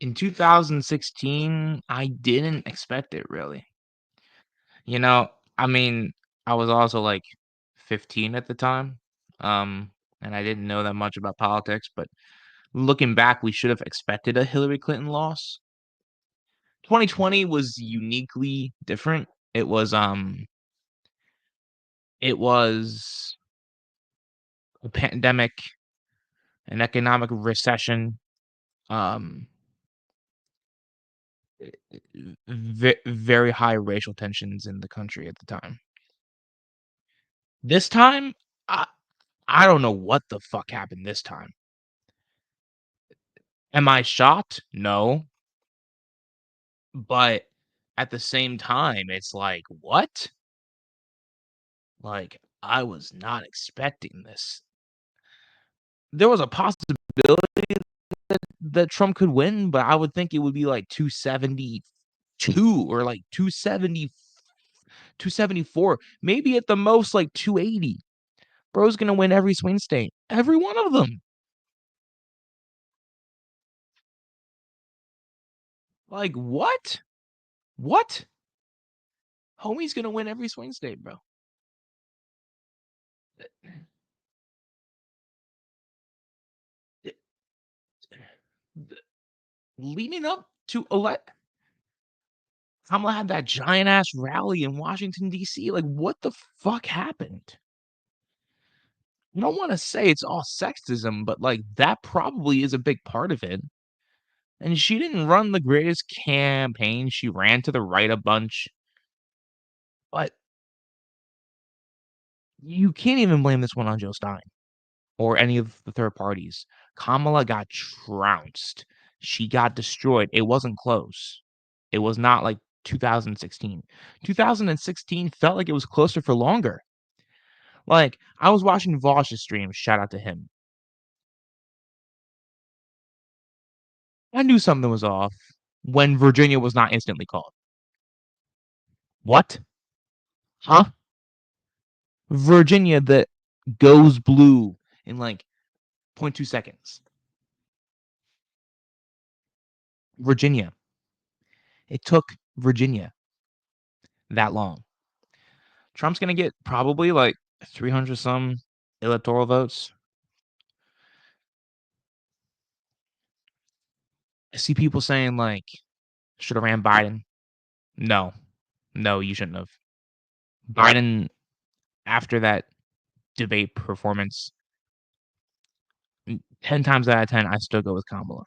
In 2016, I didn't expect it really. You know, I mean, I was also like 15 at the time, um, and I didn't know that much about politics, but looking back, we should have expected a Hillary Clinton loss. 2020 was uniquely different. It was it was a pandemic, an economic recession, um very high racial tensions in the country at the time. This time, I I don't know what the fuck happened this time. Am I shocked? No, but at the same time, it's like, "What?" Like, I was not expecting this. There was a possibility that Trump could win, but I would think it would be like 272 or like 274, maybe at the most like 280. Bro's gonna win every swing state, every one of them. Like, what? What? Homie's gonna win every swing state, bro. The leading up to elect Kamala had that giant ass rally in Washington, DC. Like, what the fuck happened? I don't wanna say it's all sexism, but, like, that probably is a big part of it. And she didn't run the greatest campaign. She ran to the right a bunch, but you can't even blame this one on Joe Stein or any of the third parties. Kamala got trounced. She got destroyed. It wasn't close. It was not like 2016. 2016 felt like it was closer for longer. Like, I was watching Vosh's stream, shout out to him. I knew something was off when Virginia was not instantly called. What? Huh? Virginia that goes blue in like zero point 0.2 seconds. Virginia. It took Virginia that long. Trump's gonna get probably like 300 some electoral votes. I see people saying like should have ran Biden. No, no, you shouldn't have. Biden after that debate performance, 10 times out of 10, I still go with Kamala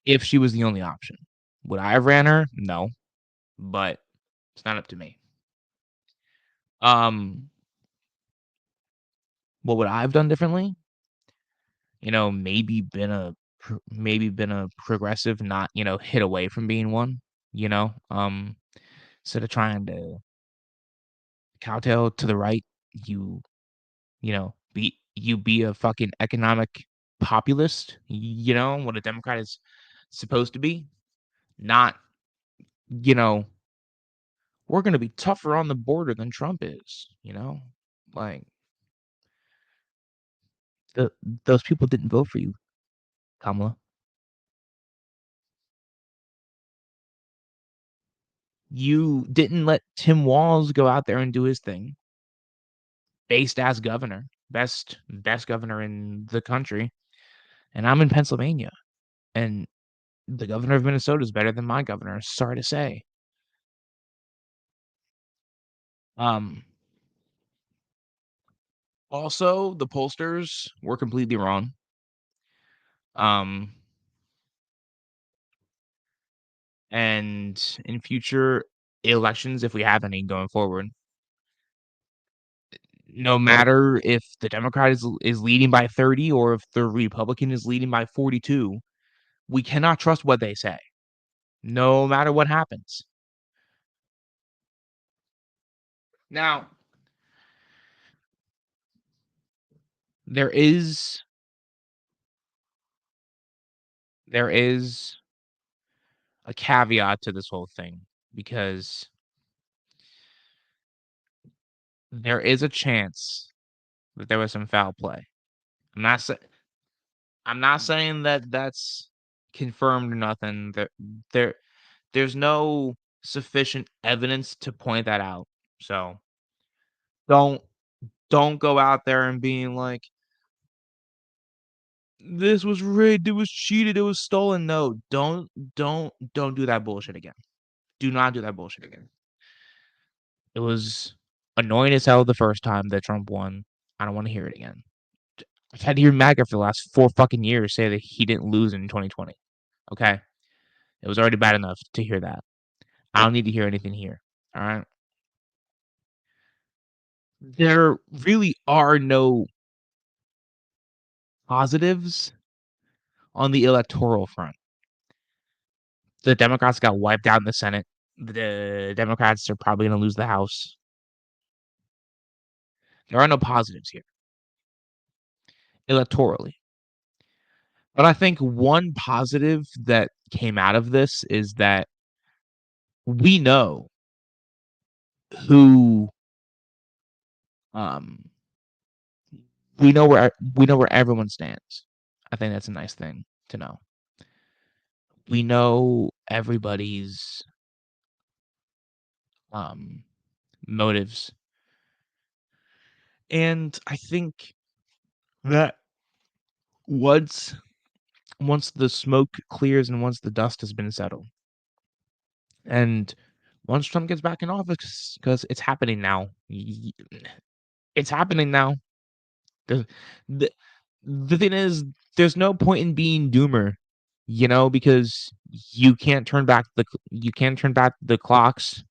if she was the only option. Would I have ran her? No, but it's not up to me. Um, what would I have done differently? Maybe been a progressive, not, hit away from being one, you know? Instead of trying to kowtow to the right, you be a fucking economic populist, what a Democrat is supposed to be. Not, you know, we're gonna be tougher on the border than Trump is, you know? Like the those people didn't vote for you, Kamala. You didn't let Tim Walz go out there and do his thing, based as governor, best governor in the country, and I'm in Pennsylvania, and the governor of Minnesota is better than my governor, sorry to say. Um, Also, the pollsters were completely wrong. Um, and in future elections, if we have any going forward, no matter if the Democrat is leading by 30 or if the Republican is leading by 42, we cannot trust what they say, no matter what happens. Now, there is there is a caveat to this whole thing because there is a chance that there was some foul play. I'm not sa I'm not saying that that's confirmed or nothing. There there's no sufficient evidence to point that out. So don't don't go out there and being like, this was rigged, it was cheated, it was stolen. No, don't do that bullshit again. Do not do that bullshit again. It was annoying as hell the first time that Trump won. I don't want to hear it again. I've had to hear MAGA for the last 4 fucking years say that he didn't lose in 2020. Okay? It was already bad enough to hear that. I don't need to hear anything here. All right? There really are no positives on the electoral front. The Democrats got wiped out in the Senate. The Democrats are probably going to lose the House. There are no positives here electorally. But I think one positive that came out of this is that we know who um we know where everyone stands. I think that's a nice thing to know. We know everybody's um motives. And I think that once once the smoke clears and once the dust has been settled, and once Trump gets back in office, because it's happening now. It's happening now. The, the the thing is, there's no point in being doomer, because you can't turn back the clocks.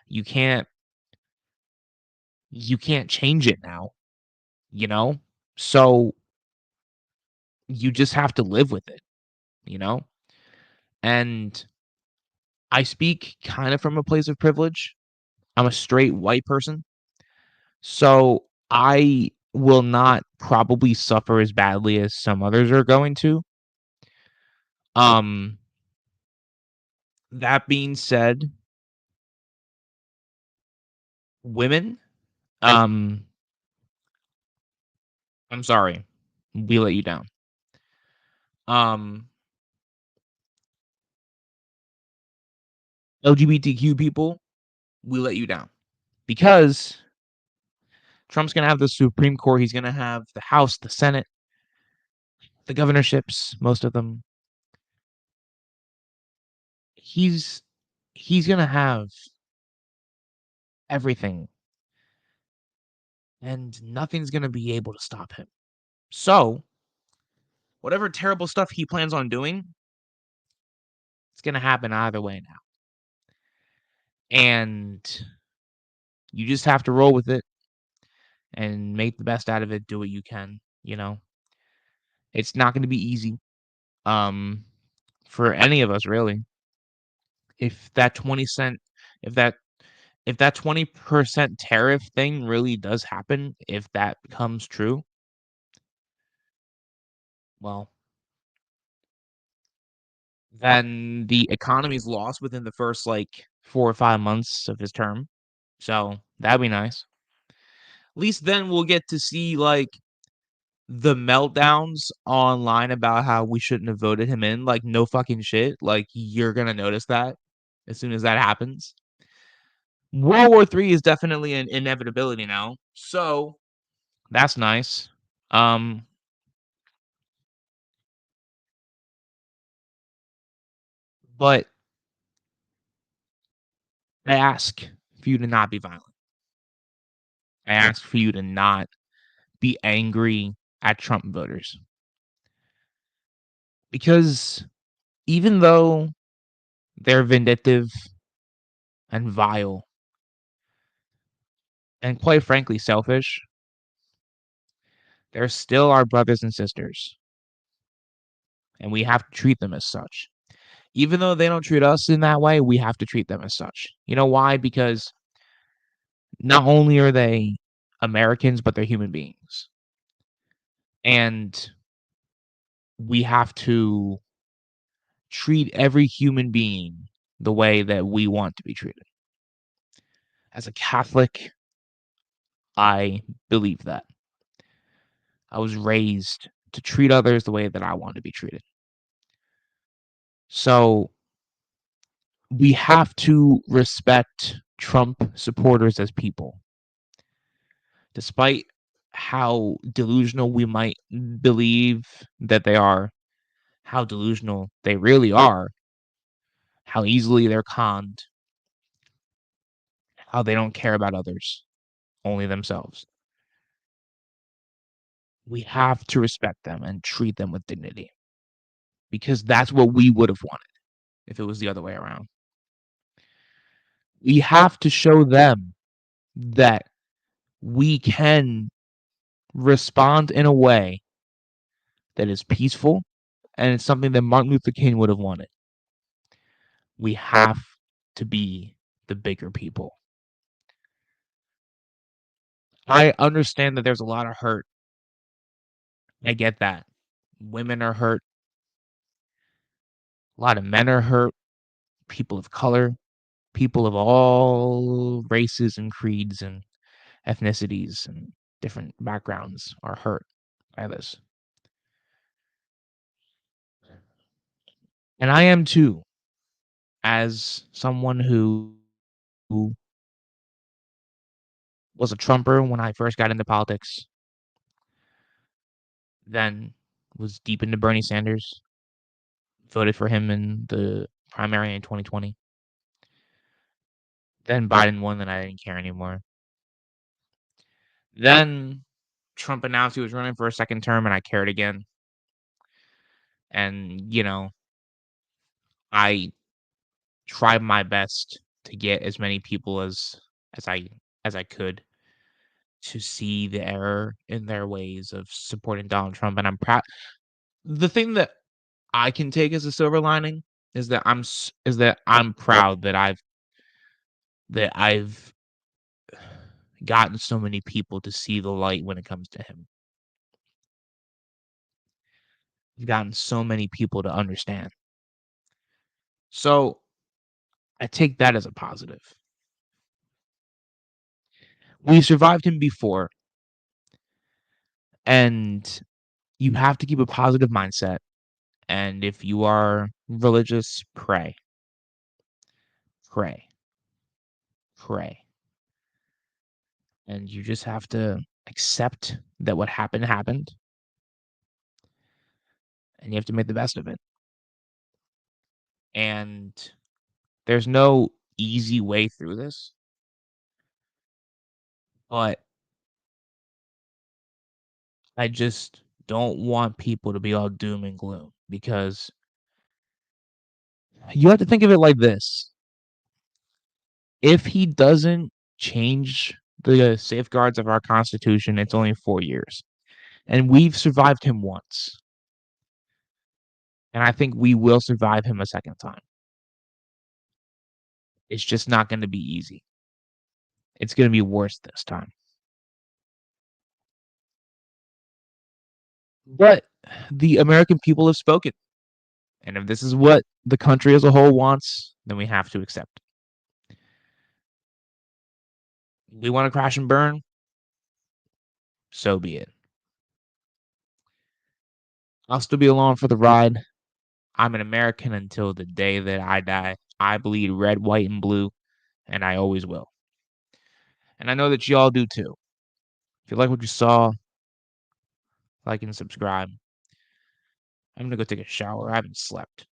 You can't you can't change it now, you know? So you just have to live with it, you know? And I speak kind of from a place of privilege. I'm a straight white person. So I will not probably suffer as badly as some others are going to. Um that being said, women, um I'm sorry. We let you down. Um LGBTQ people, we let you down. Because Trump's going to have the Supreme Court, he's going to have the House, the Senate, the governorships, most of them. He's he's going to have everything, and nothing's going to be able to stop him. So, whatever terrible stuff he plans on doing, it's going to happen either way now. And you just have to roll with it and make the best out of it, do what you can. It's not going to be easy um for any of us really. If that 20 cent if that if that 20% tariff thing really does happen, if that becomes true, well, then the economy's lost within the first, like, 4 or 5 months of his term. So, that'd be nice. At least then we'll get to see, like, the meltdowns online about how we shouldn't have voted him in, like, no fucking shit. Like, you're gonna notice that as soon as that happens. World War III is definitely an inevitability now, so that's nice. Um, but I ask for you to not be violent. I ask for you to not be angry at Trump voters. Because even though they're vindictive and vile and quite frankly selfish, they're still our brothers and sisters, and we have to treat them as such. Even though they don't treat us in that way, we have to treat them as such. You know why? Because not only are they Americans, but they're human beings. And we have to treat every human being the way that we want to be treated. As a Catholic, I believe that. I was raised to treat others the way that I want to be treated. So we have to respect Trump supporters as people, despite how delusional we might believe that they are, how delusional they really are, how easily they're conned, how they don't care about others, only themselves. We have to respect them and treat them with dignity because that's what we would have wanted if it was the other way around. We have to show them that we can respond in a way that is peaceful and it's something that Martin Luther King would have wanted. We have to be the bigger people. I understand that there's a lot of hurt. I get that. Women are hurt. A lot of men are hurt. People of color, people of all races and creeds and ethnicities and different backgrounds are hurt by this. And I am too, as someone who was a Trumper when I first got into politics, then was deep into Bernie Sanders, voted for him in the primary in 2020. Then Biden won, and I didn't care anymore. Then Trump announced he was running for a second term, and I cared again. And, I tried my best to get as many people as I as I could to see the error in their ways of supporting Donald Trump, and I'm proud. The thing that I can take as a silver lining is that I'm proud that I've gotten so many people to see the light when it comes to him. I've gotten so many people to understand. So I take that as a positive. We survived him before, and you have to keep a positive mindset. And if you are religious, pray, pray, pray. And you just have to accept that what happened happened, and you have to make the best of it. And there's no easy way through this, but I just don't want people to be all doom and gloom because you have to think of it like this. If he doesn't change the safeguards of our Constitution, it's only 4 years. And we've survived him once. And I think we will survive him a second time. It's just not going to be easy. It's going to be worse this time. But the American people have spoken. And if this is what the country as a whole wants, then we have to accept it. We want to crash and burn, so be it. I'll still be along for the ride. I'm an American until the day that I die. I bleed red, white, and blue, and I always will. And I know that y'all do too. If you like what you saw, like and subscribe. I'm gonna go take a shower. I haven't slept.